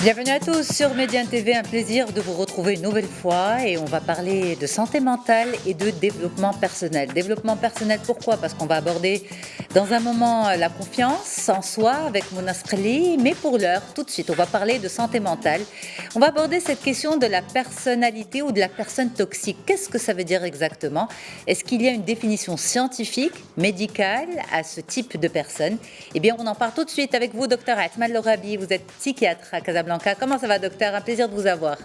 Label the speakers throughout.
Speaker 1: Bienvenue à tous sur Médiane TV, un plaisir de vous retrouver une nouvelle fois et on va parler de santé mentale et de développement personnel. Développement personnel, pourquoi? Parce qu'on va aborder dans un moment la confiance en soi avec Mona Spreli, mais pour l'heure, tout de suite, on va parler de santé mentale. On va aborder cette question de la personnalité ou de la personne toxique. Qu'est-ce que ça veut dire exactement? Est-ce qu'il y a une définition scientifique, médicale à ce type de personne? Eh bien, on en parle tout de suite avec vous, docteur Atmal Lorabi. Vous êtes psychiatre à Casablanca. Comment ça va, docteur? Un plaisir de vous avoir.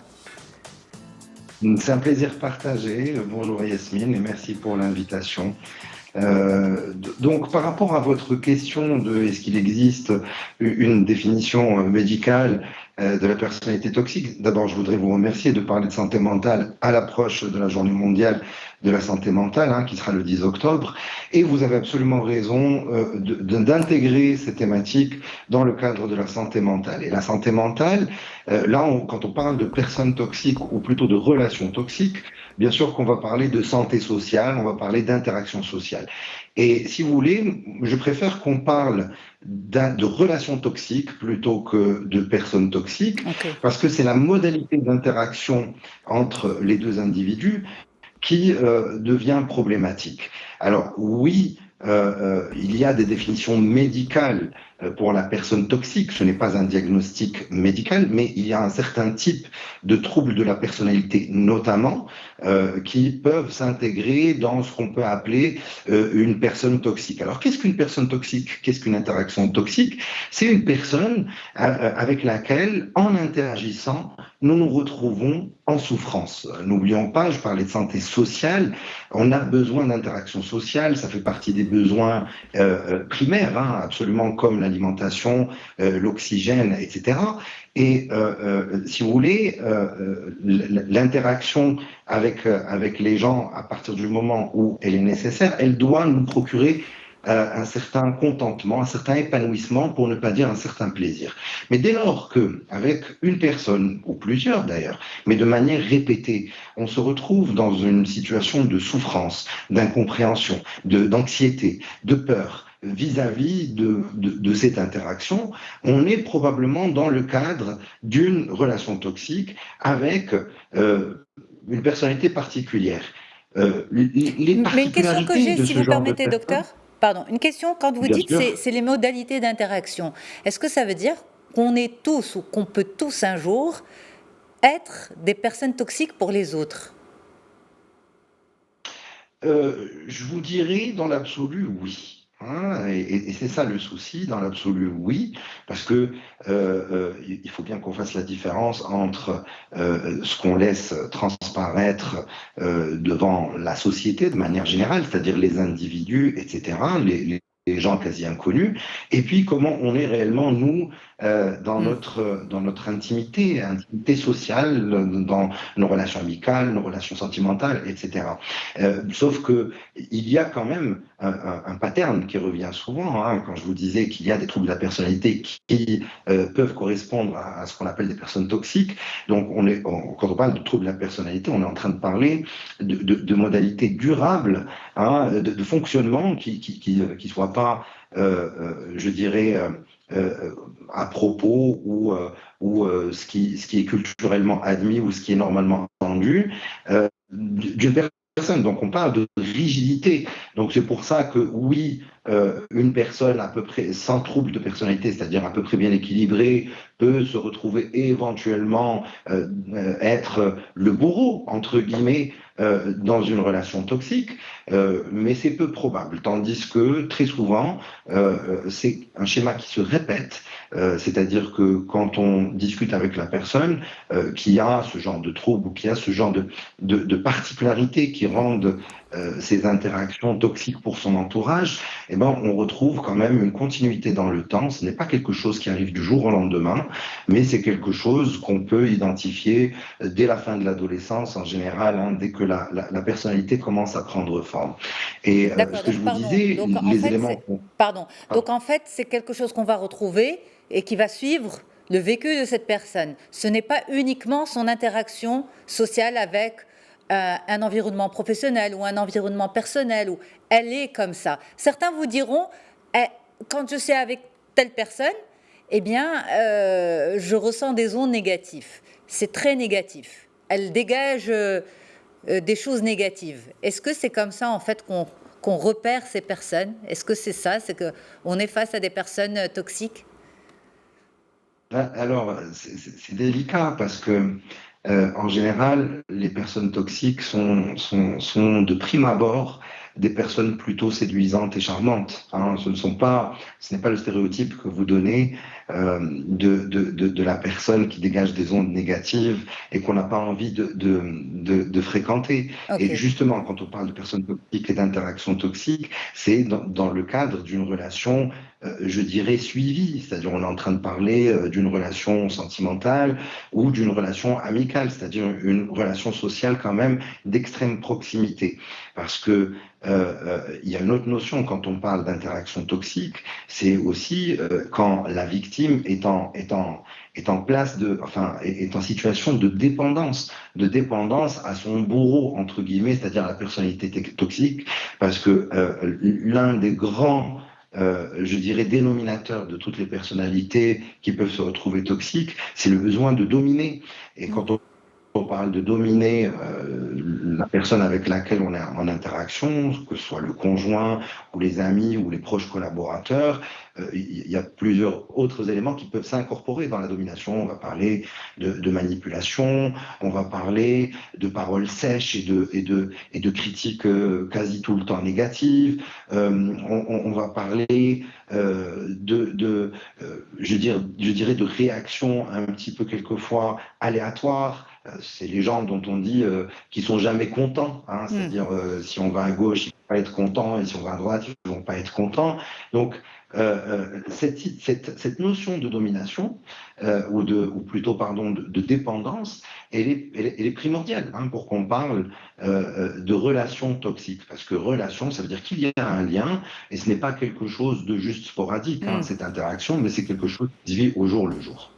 Speaker 2: C'est un plaisir partagé. Bonjour Yasmine et merci pour l'invitation. Donc, par rapport à votre question de est-ce qu'il existe une définition médicale de la personnalité toxique, d'abord, je voudrais vous remercier de parler de santé mentale à l'approche de la Journée mondiale de la santé mentale, qui sera le 10 octobre. Et vous avez absolument raison d'intégrer ces thématiques dans le cadre de la santé mentale. Et la santé mentale, quand on parle de personnes toxiques ou plutôt de relations toxiques, bien sûr qu'on va parler de santé sociale, on va parler d'interaction sociale. Et si vous voulez, je préfère qu'on parle de relations toxiques plutôt que de personnes toxiques, parce que c'est la modalité d'interaction entre les deux individus qui devient problématique. Alors oui, il y a des définitions médicales pour la personne toxique, ce n'est pas un diagnostic médical, mais il y a un certain type de troubles de la personnalité notamment qui peuvent s'intégrer dans ce qu'on peut appeler une personne toxique. Alors qu'est-ce qu'une personne toxique? Qu'est-ce qu'une interaction toxique? C'est une personne avec laquelle, en interagissant, nous nous retrouvons en souffrance. N'oublions pas, je parlais de santé sociale, on a besoin d'interaction sociale, ça fait partie des besoins primaires, absolument comme l'alimentation, l'oxygène, etc. Et si vous voulez, l'interaction avec les gens, à partir du moment où elle est nécessaire, elle doit nous procurer un certain contentement, un certain épanouissement, pour ne pas dire un certain plaisir. Mais dès lors que, avec une personne, ou plusieurs d'ailleurs, mais de manière répétée, on se retrouve dans une situation de souffrance, d'incompréhension, d'anxiété, de peur, vis-à-vis de cette interaction, on est probablement dans le cadre d'une relation toxique avec une personnalité particulière.
Speaker 1: Mais une question que j'ai,
Speaker 2: de
Speaker 1: si
Speaker 2: ce
Speaker 1: vous
Speaker 2: genre de
Speaker 1: permettez,
Speaker 2: personnes,
Speaker 1: docteur. Pardon, une question, quand vous
Speaker 2: bien
Speaker 1: dites
Speaker 2: sûr.
Speaker 1: c'est les modalités d'interaction, est-ce que ça veut dire qu'on est tous ou qu'on peut tous un jour être des personnes toxiques pour les autres?
Speaker 2: Je vous dirais dans l'absolu, oui. Et c'est ça le souci, dans l'absolu, oui, parce que il faut bien qu'on fasse la différence entre ce qu'on laisse transparaître devant la société de manière générale, c'est-à-dire les individus, etc., les gens quasi inconnus, et puis comment on est réellement, nous, dans notre intimité sociale, dans nos relations amicales, nos relations sentimentales, etc. Sauf que il y a quand même un pattern qui revient souvent, quand je vous disais qu'il y a des troubles de la personnalité qui peuvent correspondre à ce qu'on appelle des personnes toxiques. Donc, quand on parle de troubles de la personnalité, on est en train de parler de modalités durables, de fonctionnement qui soient pas, je dirais, à propos ou ce qui est culturellement admis ou ce qui est normalement entendu d'une personne. Donc on parle de rigidité. Donc c'est pour ça que oui, une personne à peu près sans trouble de personnalité, c'est-à-dire à peu près bien équilibrée, peut se retrouver éventuellement être le bourreau, entre guillemets, dans une relation toxique, mais c'est peu probable. Tandis que très souvent, c'est un schéma qui se répète, c'est-à-dire que quand on discute avec la personne qui a ce genre de trouble ou qui a ce genre de particularités qui rendent ces interactions toxiques pour son entourage, eh ben, on retrouve quand même une continuité dans le temps. Ce n'est pas quelque chose qui arrive du jour au lendemain, mais c'est quelque chose qu'on peut identifier dès la fin de l'adolescence en général, dès que la personnalité commence à prendre forme. Et
Speaker 1: D'accord,
Speaker 2: ce que je
Speaker 1: donc
Speaker 2: vous
Speaker 1: pardon.
Speaker 2: disais,
Speaker 1: Donc en
Speaker 2: les
Speaker 1: fait,
Speaker 2: éléments...
Speaker 1: pardon.
Speaker 2: Ah,
Speaker 1: Donc en fait, c'est quelque chose qu'on va retrouver et qui va suivre le vécu de cette personne. Ce n'est pas uniquement son interaction sociale avec un environnement professionnel ou un environnement personnel où elle est comme ça. Certains vous diront, eh, quand je suis avec telle personne, eh bien, je ressens des ondes négatives. C'est très négatif. Elle dégage des choses négatives. Est-ce que c'est comme ça, en fait, qu'on repère ces personnes? Est-ce que c'est ça? C'est qu'on est face à des personnes toxiques?
Speaker 2: Alors, c'est délicat parce que, en général, les personnes toxiques sont de prime abord des personnes plutôt séduisantes et charmantes, hein. Ce n'est pas le stéréotype que vous donnez de la personne qui dégage des ondes négatives et qu'on n'a pas envie de fréquenter.
Speaker 1: Ok.
Speaker 2: Et justement, quand on parle de personnes toxiques et d'interactions toxiques, c'est dans le cadre d'une relation, je dirais, suivie. C'est-à-dire, on est en train de parler d'une relation sentimentale ou d'une relation amicale, c'est-à-dire une relation sociale quand même d'extrême proximité. Parce que il y a une autre notion quand on parle d'interaction toxique, c'est aussi quand la victime est en place enfin, est en situation de dépendance à son bourreau, entre guillemets, c'est-à-dire la personnalité toxique, parce que l'un des grands je dirais, dénominateur de toutes les personnalités qui peuvent se retrouver toxiques, c'est le besoin de dominer. Et quand on parle de dominer la personne avec laquelle on est en interaction, que ce soit le conjoint ou les amis ou les proches collaborateurs, il y a plusieurs autres éléments qui peuvent s'incorporer dans la domination. On va parler de manipulation, on va parler de paroles sèches et de critiques quasi tout le temps négatives. On va parler je dirais, de réactions un petit peu quelquefois aléatoires. C'est les gens dont on dit qu'ils sont jamais contents, hein,
Speaker 1: Hmm.
Speaker 2: c'est-à-dire si on va à gauche, ils vont pas être contents, et si on va à droite, ils vont pas être contents. Donc cette notion de domination ou plutôt pardon de dépendance, elle est primordiale, hein, pour qu'on parle de relations toxiques, parce que relation, ça veut dire qu'il y a un lien et ce n'est pas quelque chose de juste sporadique, hein,
Speaker 1: Hmm.
Speaker 2: cette interaction, mais c'est quelque chose qui se vit au jour le jour.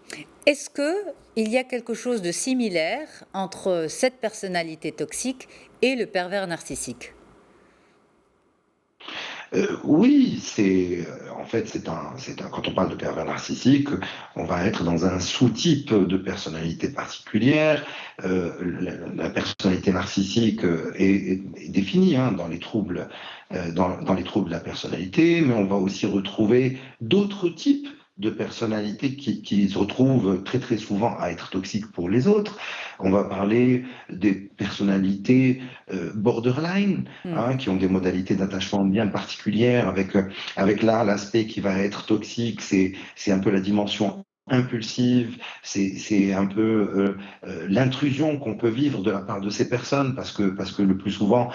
Speaker 1: Est-ce qu'il y a quelque chose de similaire entre cette personnalité toxique et le pervers narcissique?
Speaker 2: Oui, en fait, quand on parle de pervers narcissique, on va être dans un sous-type de personnalité particulière. La personnalité narcissique est définie, hein, dans les troubles, dans les troubles de la personnalité, mais on va aussi retrouver d'autres types de personnalités qui se retrouvent très très souvent à être toxiques pour les autres. On va parler des personnalités borderline,
Speaker 1: Hmm.
Speaker 2: hein, qui ont des modalités d'attachement bien particulières, avec là l'aspect qui va être toxique, c'est un peu la dimension impulsive, c'est un peu l'intrusion qu'on peut vivre de la part de ces personnes, parce que le plus souvent,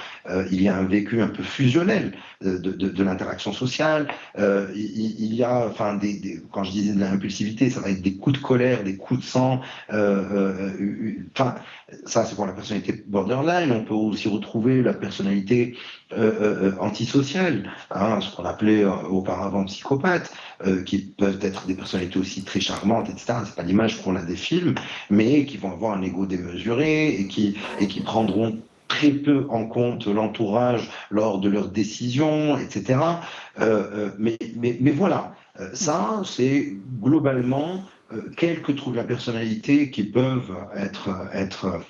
Speaker 2: il y a un vécu un peu fusionnel de l'interaction sociale. Il y a, enfin, quand je disais de l'impulsivité, ça va être des coups de colère, des coups de sang. Enfin, ça, c'est pour la personnalité borderline. On peut aussi retrouver la personnalité antisociale, hein, ce qu'on appelait auparavant psychopathe, qui peuvent être des personnalités aussi très charmantes, etc. C'est pas l'image qu'on a des films, mais qui vont avoir un ego démesuré et qui prendront très peu en compte l'entourage lors de leurs décisions, etc. Mais voilà, ça, c'est globalement quelques troubles de la personnalité qui peuvent être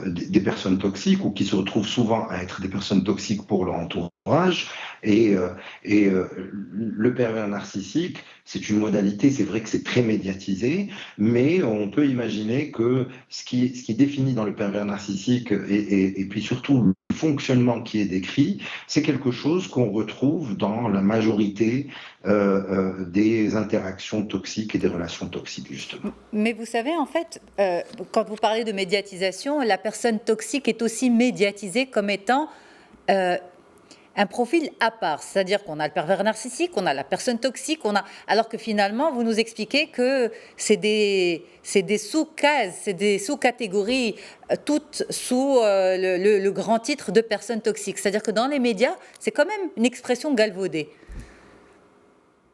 Speaker 2: des personnes toxiques ou qui se retrouvent souvent à être des personnes toxiques pour leur entourage. Et, euh, le pervers narcissique, c'est une modalité, c'est vrai que c'est très médiatisé, mais on peut imaginer que ce qui est défini dans le pervers narcissique et puis surtout le fonctionnement qui est décrit, c'est quelque chose qu'on retrouve dans la majorité des interactions toxiques et des relations toxiques, justement.
Speaker 1: Mais vous savez, en fait, quand vous parlez de médiatisation, la personne toxique est aussi médiatisée comme étant euh, un profil à part. C'est-à-dire qu'on a le pervers narcissique, on a la personne toxique, alors que finalement, vous nous expliquez que c'est des sous-cases, c'est des sous-catégories, toutes sous le grand titre de personne toxique. C'est-à-dire que dans les médias, c'est quand même une expression galvaudée.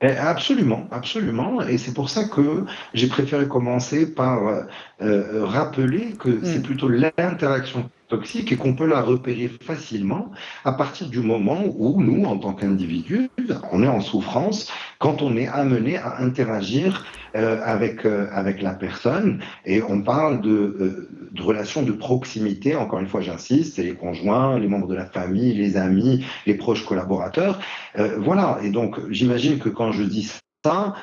Speaker 2: Absolument, absolument. Et c'est pour ça que j'ai préféré commencer par rappeler que c'est
Speaker 1: Hmm.
Speaker 2: plutôt l'interaction toxique et qu'on peut la repérer facilement à partir du moment où nous, en tant qu'individus, on est en souffrance quand on est amené à interagir avec la personne. Et on parle de relations de proximité, encore une fois j'insiste, c'est les conjoints, les membres de la famille, les amis, les proches collaborateurs. Voilà, et donc j'imagine que quand je dis ça,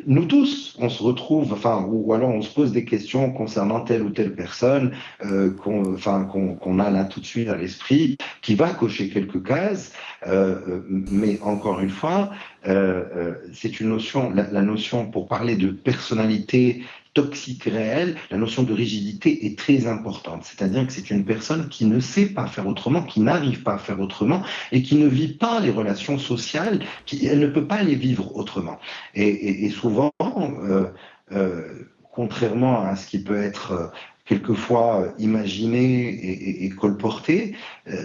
Speaker 2: nous tous, on se retrouve, enfin, ou alors on se pose des questions concernant telle ou telle personne qu'on a là tout de suite à l'esprit, qui va cocher quelques cases, mais encore une fois, c'est une notion, la notion pour parler de personnalité toxique réelle, la notion de rigidité est très importante. C'est-à-dire que c'est une personne qui ne sait pas faire autrement, qui n'arrive pas à faire autrement et qui ne vit pas les relations sociales, elle ne peut pas les vivre autrement. Et souvent, contrairement à ce qui peut être quelquefois imaginé et colporté,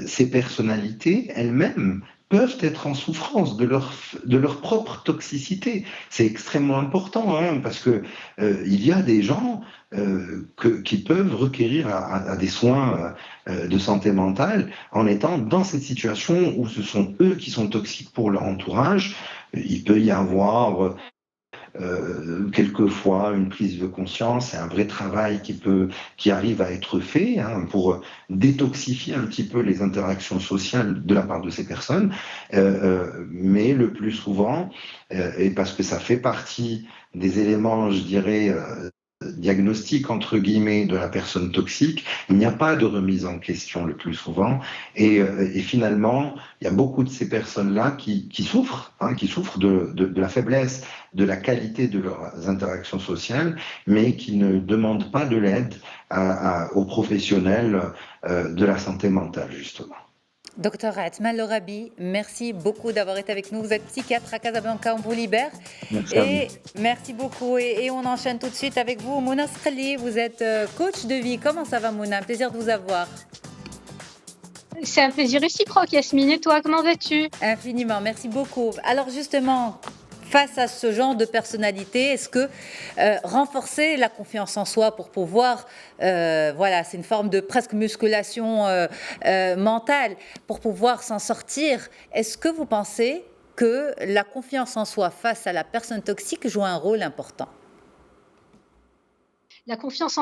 Speaker 2: ces personnalités elles-mêmes peuvent être en souffrance de leur propre toxicité. C'est extrêmement important, hein, parce que il y a des gens qui peuvent requérir à des soins de santé mentale en étant dans cette situation où ce sont eux qui sont toxiques pour leur entourage. Il peut y avoir quelquefois une prise de conscience et un vrai travail qui arrive à être fait, hein, pour détoxifier un petit peu les interactions sociales de la part de ces personnes. Mais le plus souvent, et parce que ça fait partie des éléments, je dirais, diagnostic entre guillemets de la personne toxique, il n'y a pas de remise en question le plus souvent et finalement il y a beaucoup de ces personnes-là qui souffrent, hein, qui souffrent de la faiblesse, de la qualité de leurs interactions sociales, mais qui ne demandent pas de l'aide aux professionnels de la santé mentale justement.
Speaker 1: Docteur Atman Lorabi, merci beaucoup d'avoir été avec nous. Vous êtes psychiatre à Casablanca, on vous libère.
Speaker 2: Merci à vous.
Speaker 1: Et merci beaucoup. Et on enchaîne tout de suite avec vous. Mouna Skhali, vous êtes coach de vie. Comment ça va, Mouna? Un plaisir de vous avoir.
Speaker 3: C'est un plaisir réciproque, Yasmine. Et toi, comment vas-tu?
Speaker 1: Infiniment, merci beaucoup. Alors justement, face à ce genre de personnalité, est-ce que renforcer la confiance en soi pour pouvoir, voilà, c'est une forme de presque musculation mentale, pour pouvoir s'en sortir, est-ce que vous pensez que la confiance en soi face à la personne toxique joue un rôle important?
Speaker 3: La confiance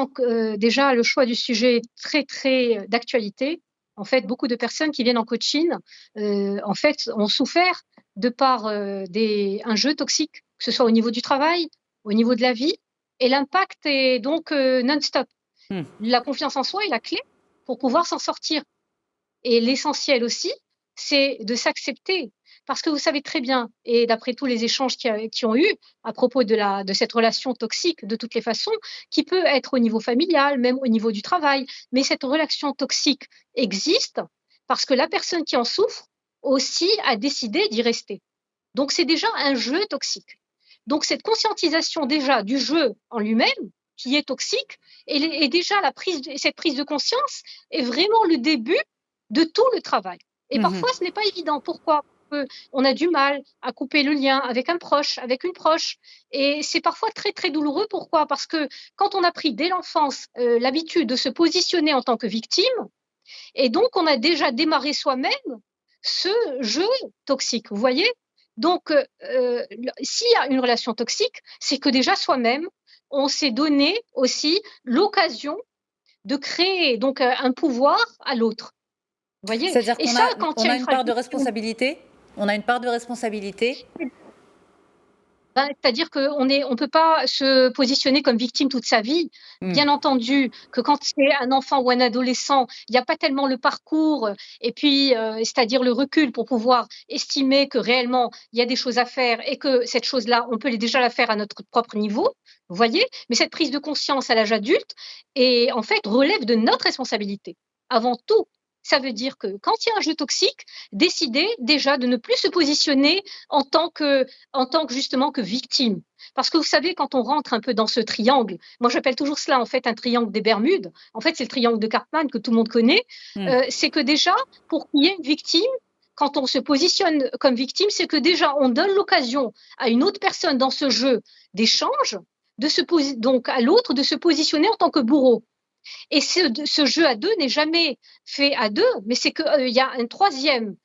Speaker 3: déjà, le choix du sujet est très, très d'actualité. En fait, beaucoup de personnes qui viennent en coaching, en fait, ont souffert de par un jeu toxique, que ce soit au niveau du travail, au niveau de la vie, et l'impact est donc non-stop. La confiance en soi est la clé pour pouvoir s'en sortir. Et l'essentiel aussi, c'est de s'accepter. Parce que vous savez très bien, et d'après tous les échanges qui ont eu à propos de cette relation toxique, de toutes les façons, qui peut être au niveau familial, même au niveau du travail, mais cette relation toxique existe parce que la personne qui en souffre aussi a décidé d'y rester. Donc c'est déjà un jeu toxique. Donc cette conscientisation déjà du jeu en lui-même, qui est toxique, et déjà cette prise de conscience est vraiment le début de tout le travail. Et parfois, ce n'est pas évident. Pourquoi? On a du mal à couper le lien avec un proche, avec une proche. Et c'est parfois très, très douloureux. Pourquoi? Parce que quand on a pris dès l'enfance l'habitude de se positionner en tant que victime, et donc on a déjà démarré soi-même ce jeu toxique, vous voyez? Donc, s'il y a une relation toxique, c'est que déjà soi-même, on s'est donné aussi l'occasion de créer donc un pouvoir à l'autre. Vous voyez?
Speaker 1: C'est-à-dire qu'on a une part de responsabilité? On a une part de responsabilité?
Speaker 3: C'est-à-dire qu'on ne peut pas se positionner comme victime toute sa vie. Bien entendu que quand c'est un enfant ou un adolescent, il n'y a pas tellement le parcours et puis, c'est-à-dire le recul pour pouvoir estimer que réellement il y a des choses à faire et que cette chose-là, on peut déjà la faire à notre propre niveau, vous voyez? Mais cette prise de conscience à l'âge adulte et en fait relève de notre responsabilité avant tout. Ça veut dire que quand il y a un jeu toxique, décider déjà de ne plus se positionner en tant que justement que victime. Parce que vous savez, quand on rentre un peu dans ce triangle, moi j'appelle toujours cela en fait un triangle des Bermudes, en fait c'est le triangle de Karpman que tout le monde connaît, c'est que déjà pour qu'il y ait une victime, quand on se positionne comme victime, c'est que déjà on donne l'occasion à une autre personne dans ce jeu d'échange, donc à l'autre de se positionner en tant que bourreau. Et ce jeu à deux n'est jamais fait à deux, mais c'est qu'il y a un troisième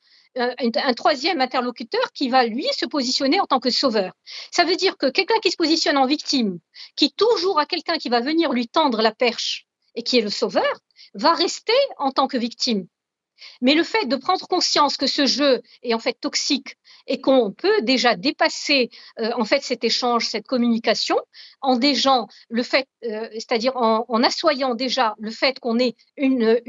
Speaker 3: interlocuteur qui va, lui, se positionner en tant que sauveur. Ça veut dire que quelqu'un qui se positionne en victime, qui toujours a quelqu'un qui va venir lui tendre la perche et qui est le sauveur, va rester en tant que victime. Mais le fait de prendre conscience que ce jeu est en fait toxique et qu'on peut déjà dépasser en fait cet échange, cette communication, en dégeant le fait, c'est-à-dire en assoyant déjà le fait qu'on est une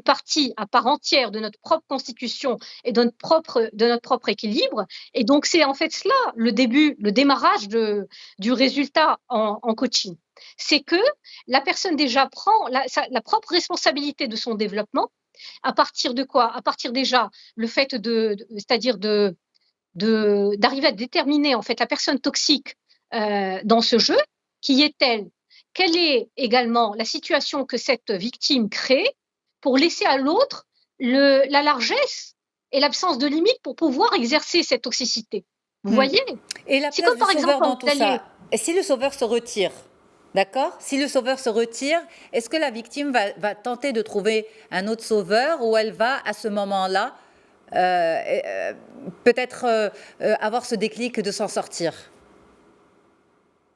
Speaker 3: partie à part entière de notre propre constitution et de notre propre équilibre. Et donc c'est en fait cela le début, le démarrage du résultat en coaching. C'est que la personne déjà prend la propre responsabilité de son développement. À partir de quoi? À partir déjà le fait c'est-à-dire d'arriver à déterminer en fait la personne toxique dans ce jeu, qui est-elle? Quelle est également la situation que cette victime crée pour laisser à l'autre la largesse et l'absence de limite pour pouvoir exercer cette toxicité. Vous voyez?
Speaker 1: Et la
Speaker 3: C'est
Speaker 1: place
Speaker 3: comme par
Speaker 1: du
Speaker 3: exemple
Speaker 1: sauveur
Speaker 3: quand
Speaker 1: dans tout ça. Et si le sauveur se retire, d'accord? Si le sauveur se retire, est-ce que la victime va tenter de trouver un autre sauveur ou elle va à ce moment-là peut-être avoir ce déclic de s'en sortir?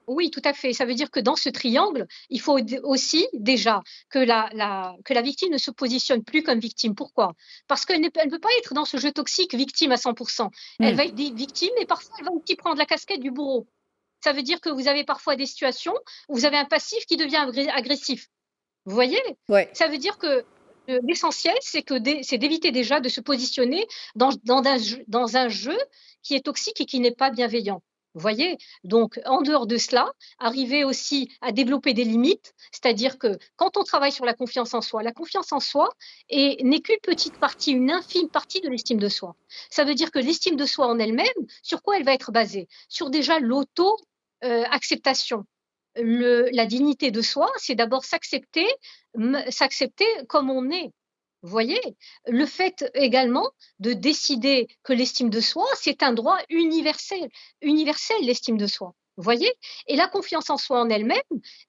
Speaker 3: Oui, tout à fait. Ça veut dire que dans ce triangle, il faut aussi déjà que la victime ne se positionne plus comme victime. Pourquoi? Parce qu'elle ne peut pas être dans ce jeu toxique victime à 100%. Elle va être victime et parfois elle va aussi prendre la casquette du bourreau. Ça veut dire que vous avez parfois des situations où vous avez un passif qui devient agressif. Vous voyez?
Speaker 1: Ouais.
Speaker 3: Ça veut dire que l'essentiel, c'est d'éviter déjà de se positionner dans un jeu qui est toxique et qui n'est pas bienveillant. Vous voyez? Donc, en dehors de cela, arriver aussi à développer des limites, c'est-à-dire que quand on travaille sur la confiance en soi n'est qu'une petite partie, une infime partie de l'estime de soi. Ça veut dire que l'estime de soi en elle-même, sur quoi elle va être basée? Sur déjà l'auto-acceptation. La dignité de soi, c'est d'abord s'accepter comme on est. Vous voyez? Le fait également de décider que l'estime de soi, c'est un droit universel, l'estime de soi. Vous voyez? Et la confiance en soi en elle-même,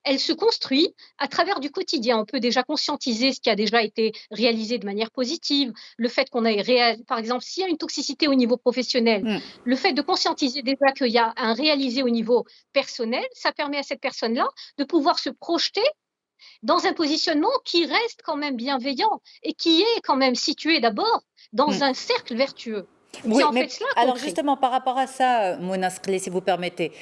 Speaker 3: elle se construit à travers du quotidien. On peut déjà conscientiser ce qui a déjà été réalisé de manière positive, le fait qu'on ait par exemple, s'il y a une toxicité au niveau professionnel, le fait de conscientiser déjà qu'il y a un réalisé au niveau personnel, ça permet à cette personne-là de pouvoir se projeter dans un positionnement qui reste quand même bienveillant et qui est quand même situé d'abord dans un cercle vertueux.
Speaker 1: Oui,
Speaker 3: en
Speaker 1: mais
Speaker 3: fait cela
Speaker 1: alors justement, par rapport à ça, Mona Sclé, si vous permettez,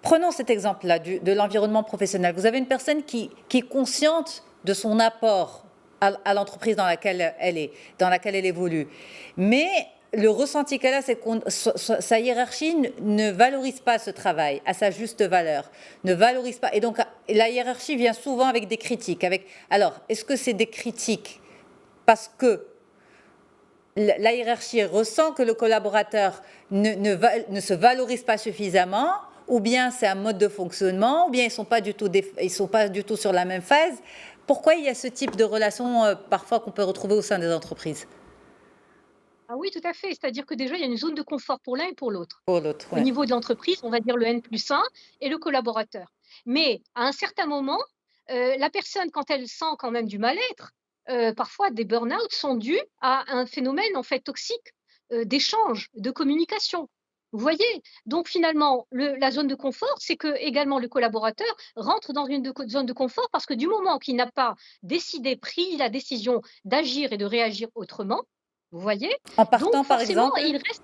Speaker 1: prenons cet exemple-là de l'environnement professionnel. Vous avez une personne qui est consciente de son apport à l'entreprise dans laquelle elle évolue. Mais le ressenti qu'elle a, c'est que sa hiérarchie ne valorise pas ce travail à sa juste valeur, ne valorise pas. Et donc, la hiérarchie vient souvent avec des critiques. Alors, est-ce que c'est des critiques parce que la hiérarchie ressent que le collaborateur ne se valorise pas suffisamment, ou bien c'est un mode de fonctionnement, ou bien ils sont pas du tout sur la même phase? Pourquoi il y a ce type de relation parfois qu'on peut retrouver au sein des entreprises?
Speaker 3: Ah oui, tout à fait. C'est-à-dire que déjà, il y a une zone de confort pour l'un et pour l'autre.
Speaker 1: Pour l'autre,
Speaker 3: Au
Speaker 1: ouais.
Speaker 3: niveau de l'entreprise, on va dire le N+1 et le collaborateur. Mais à un certain moment, la personne, quand elle sent quand même du mal-être, parfois des burn-out sont dus à un phénomène en fait toxique d'échange, de communication. Vous voyez? Donc finalement, la zone de confort, c'est que également le collaborateur rentre dans une zone de confort parce que du moment qu'il n'a pas pris la décision d'agir et de réagir autrement, vous voyez?
Speaker 1: En
Speaker 3: Donc
Speaker 1: partant, par
Speaker 3: forcément,
Speaker 1: exemple?
Speaker 3: il reste.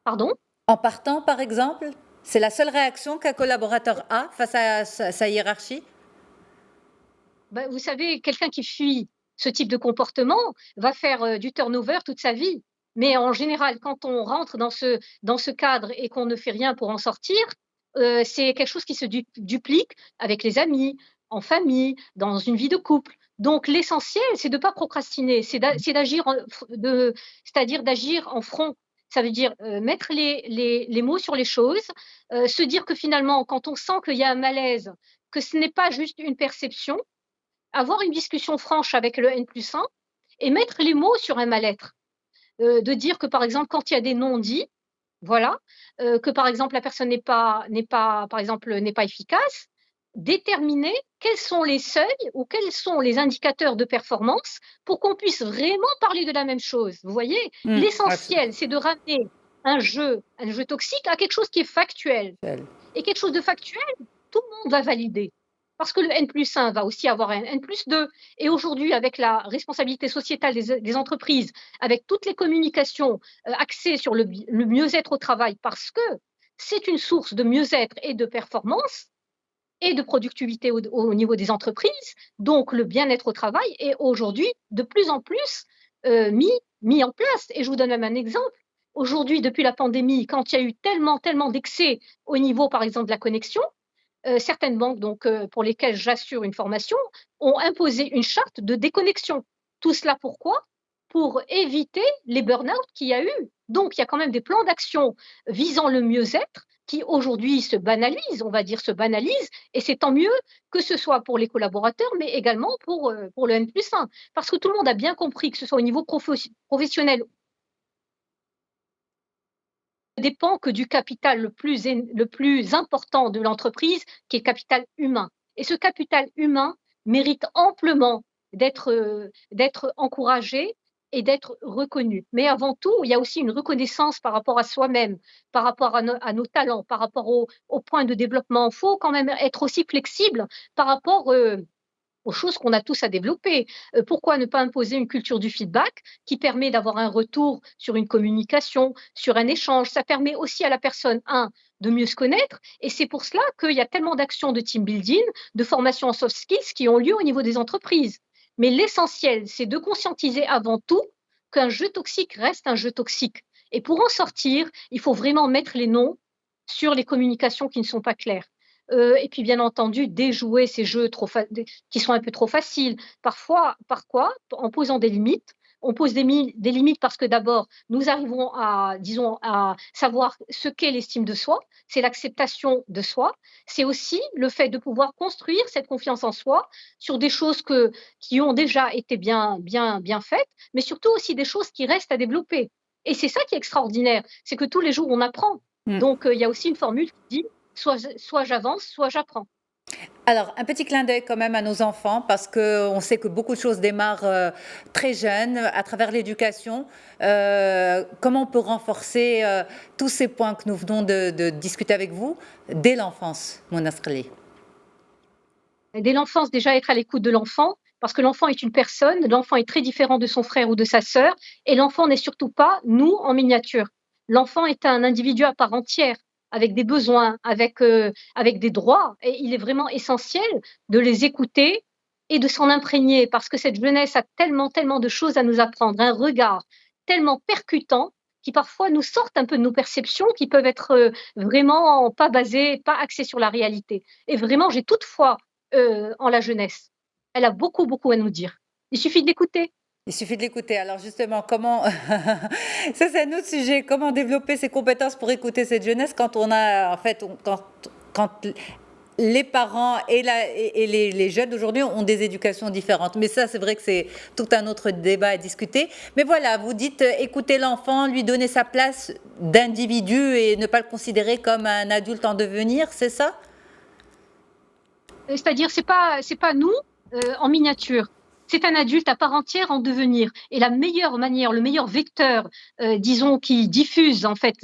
Speaker 3: Pardon?
Speaker 1: En partant, par exemple? C'est la seule réaction qu'un collaborateur a face à sa hiérarchie?
Speaker 3: Ben, vous savez, quelqu'un qui fuit ce type de comportement va faire du turnover toute sa vie. Mais en général, quand on rentre dans ce cadre et qu'on ne fait rien pour en sortir, c'est quelque chose qui se duplique avec les amis, en famille, dans une vie de couple. Donc l'essentiel, c'est de ne pas procrastiner, c'est-à-dire d'agir en front. Ça veut dire mettre les mots sur les choses, se dire que finalement, quand on sent qu'il y a un malaise, que ce n'est pas juste une perception, avoir une discussion franche avec le N+1 et mettre les mots sur un mal-être. De dire que, par exemple, quand il y a des non-dits, voilà, que par exemple la personne n'est pas efficace, déterminer quels sont les seuils ou quels sont les indicateurs de performance pour qu'on puisse vraiment parler de la même chose. Vous voyez, l'essentiel, c'est de ramener un jeu toxique à quelque chose qui est factuel. Et quelque chose de factuel, tout le monde va valider. Parce que le N+1 va aussi avoir un N+2. Et aujourd'hui, avec la responsabilité sociétale des entreprises, avec toutes les communications axées sur le mieux-être au travail, parce que c'est une source de mieux-être et de performance et de productivité au niveau des entreprises. Donc, le bien-être au travail est aujourd'hui de plus en plus mis en place. Et je vous donne même un exemple. Aujourd'hui, depuis la pandémie, quand il y a eu tellement d'excès au niveau, par exemple, de la connexion, certaines banques, donc, pour lesquelles j'assure une formation, ont imposé une charte de déconnexion. Tout cela pourquoi? Pour éviter les burn-out qu'il y a eu. Donc, il y a quand même des plans d'action visant le mieux-être qui aujourd'hui se banalisent, on va dire se banalisent, et c'est tant mieux que ce soit pour les collaborateurs, mais également pour le N+1. Parce que tout le monde a bien compris que ce soit au niveau professionnel dépend que du capital le plus important de l'entreprise, qui est le capital humain. Et ce capital humain mérite amplement d'être encouragé et d'être reconnu. Mais avant tout, il y a aussi une reconnaissance par rapport à soi-même, par rapport à nos talents, par rapport aux points de développement. Il faut quand même être aussi flexible par rapport aux choses qu'on a tous à développer. Pourquoi ne pas imposer une culture du feedback qui permet d'avoir un retour sur une communication, sur un échange? Ça permet aussi à la personne, de mieux se connaître, et c'est pour cela qu'il y a tellement d'actions de team building, de formation en soft skills qui ont lieu au niveau des entreprises. Mais l'essentiel, c'est de conscientiser avant tout qu'un jeu toxique reste un jeu toxique. Et pour en sortir, il faut vraiment mettre les noms sur les communications qui ne sont pas claires. Et puis, bien entendu, déjouer ces jeux qui sont un peu trop faciles. Parfois, par quoi? En posant des limites. On pose des limites parce que d'abord, nous arrivons disons, à savoir ce qu'est l'estime de soi. C'est l'acceptation de soi. C'est aussi le fait de pouvoir construire cette confiance en soi sur des choses qui ont déjà été bien faites, mais surtout aussi des choses qui restent à développer. Et c'est ça qui est extraordinaire, c'est que tous les jours, on apprend. Donc, il y a aussi une formule qui dit soit j'avance, soit j'apprends.
Speaker 1: Alors, un petit clin d'œil quand même à nos enfants, parce qu'on sait que beaucoup de choses démarrent très jeunes, à travers l'éducation. Comment on peut renforcer tous ces points que nous venons de discuter avec vous dès l'enfance, Mona Srli?
Speaker 3: Dès l'enfance, déjà être à l'écoute de l'enfant, parce que l'enfant est une personne, l'enfant est très différent de son frère ou de sa sœur, et l'enfant n'est surtout pas nous en miniature. L'enfant est un individu à part entière, avec des besoins, avec des droits, et il est vraiment essentiel de les écouter et de s'en imprégner, parce que cette jeunesse a tellement de choses à nous apprendre, un regard tellement percutant qui parfois nous sortent un peu de nos perceptions, qui peuvent être vraiment pas basées, pas axées sur la réalité. Et vraiment, j'ai toutefois en la jeunesse. Elle a beaucoup à nous dire. Il suffit d'écouter.
Speaker 1: Il suffit de l'écouter. Alors justement, comment ça c'est un autre sujet. Comment développer ses compétences pour écouter cette jeunesse quand on a en fait quand les parents et les jeunes d'aujourd'hui ont des éducations différentes. Mais ça, c'est vrai que c'est tout un autre débat à discuter. Mais voilà, vous dites écouter l'enfant, lui donner sa place d'individu et ne pas le considérer comme un adulte en devenir, c'est ça?
Speaker 3: C'est-à-dire, c'est pas nous en miniature. C'est un adulte à part entière en devenir. Et la meilleure manière, le meilleur vecteur, disons, qui diffuse en fait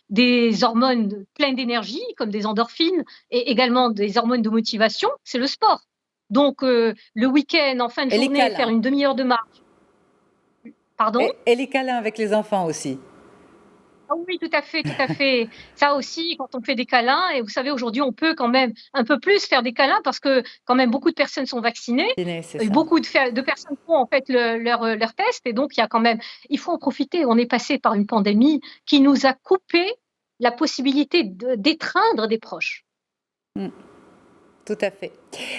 Speaker 3: des hormones pleines d'énergie, comme des endorphines, et également des hormones de motivation, c'est le sport. Donc, le week-end, en fin de journée, faire une demi-heure de marche. Pardon?
Speaker 1: Et les câlins avec les enfants aussi.
Speaker 3: Ah oui, tout à fait. Ça aussi, quand on fait des câlins, et vous savez, aujourd'hui, on peut quand même un peu plus faire des câlins parce que quand même beaucoup de personnes sont vaccinées, beaucoup de personnes font en fait leur test, et donc il faut en profiter. On est passé par une pandémie qui nous a coupé la possibilité d'étreindre des proches.
Speaker 1: Tout à fait.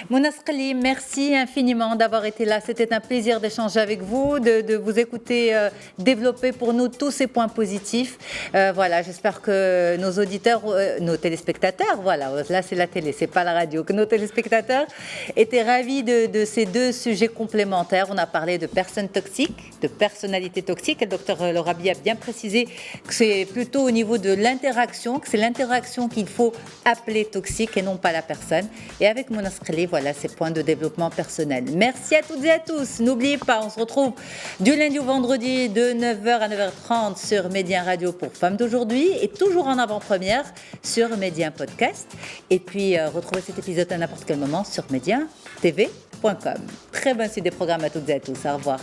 Speaker 1: Mona Sqali, merci infiniment d'avoir été là. C'était un plaisir d'échanger avec vous, de vous écouter développer pour nous tous ces points positifs. Voilà, j'espère que nos auditeurs, nos téléspectateurs, voilà, là c'est la télé, c'est pas la radio, que nos téléspectateurs étaient ravis de ces deux sujets complémentaires. On a parlé de personnes toxiques, de personnalités toxiques. Et le docteur Lorabi a bien précisé que c'est plutôt au niveau de l'interaction, que c'est l'interaction qu'il faut appeler toxique et non pas la personne. Et avec Mona Sqali, voilà ces points de développement personnel. Merci à toutes et à tous. N'oubliez pas, on se retrouve du lundi au vendredi de 9h à 9h30 sur Média Radio pour Femmes d'aujourd'hui et toujours en avant-première sur Média Podcast. Et puis, retrouvez cet épisode à n'importe quel moment sur mediatv.com. Très bonne suite des programmes à toutes et à tous. Au revoir.